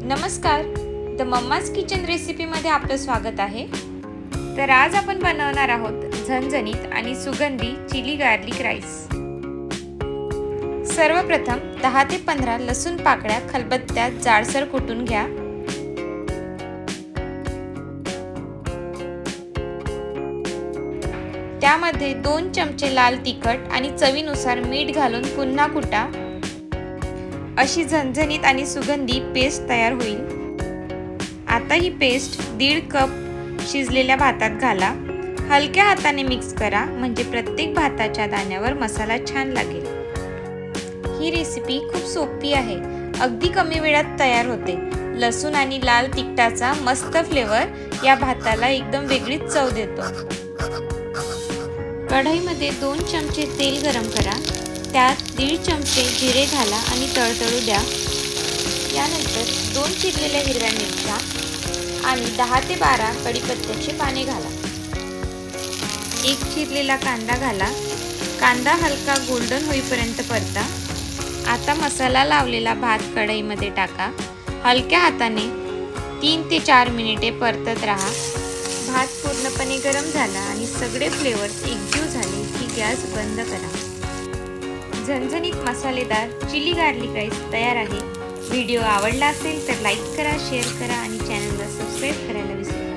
नमस्कार, the mamma's kitchen रेसिपीमध्ये आपलं स्वागत आहे। तर आज आपण बनवणार आहोत झणझणीत आणि सुगंधी चिली गार्लिक राईस। सर्वप्रथम 10 ते 15 लसूण पाकळ्या खलबत्त्यात जाडसर कुटून घ्या। त्यामध्ये 2 चमचे लाल तिखट आणि चवीनुसार मीठ घालून पुन्हा कुटा। अशी झणझणीत आणि सुगंधी पेस्ट तयार होईल। आता ही पेस्ट 1.5 कप शिजलेल्या भातात घाला। हलक्या हाताने मिक्स करा, म्हणजे प्रत्येक भाताच्या दाण्यावर मसाला छान लागेल। ही रेसिपी खूप सोपी आहे, अगदी कमी वेळात तयार होते। लसूण आणि लाल तिखटाचा मस्त फ्लेवर या भाताला एकदम वेगळीच चव देतो। कढईमध्ये 2 चमचे तेल गरम करा। त्यात 1.5 चमचे जिरे घाला आणि तळतळू द्या। यानंतर 2 चिरलेल्या हिरव्या मिरच्या आणि 10 ते 12 कढीपत्त्याची पाने घाला। 1 चिरलेला कांदा घाला। कांदा हलका गोल्डन होईपर्यंत परता। आता मसाला लावलेला भात कढईमध्ये टाका। हलक्या हाताने 3 ते 4 मिनिटे परतत राहा। भात पूर्णपणे गरम झाला आणि सगळे फ्लेवर्स एकजीव झाले की गॅस बंद करा। झणझणीत मसालेदार चिली गार्लिक राईस तयार आहे। व्हिडिओ आवडला असेल तर लाईक करा, शेअर करा आणि चॅनलला सबस्क्राईब करायला विसरू नका।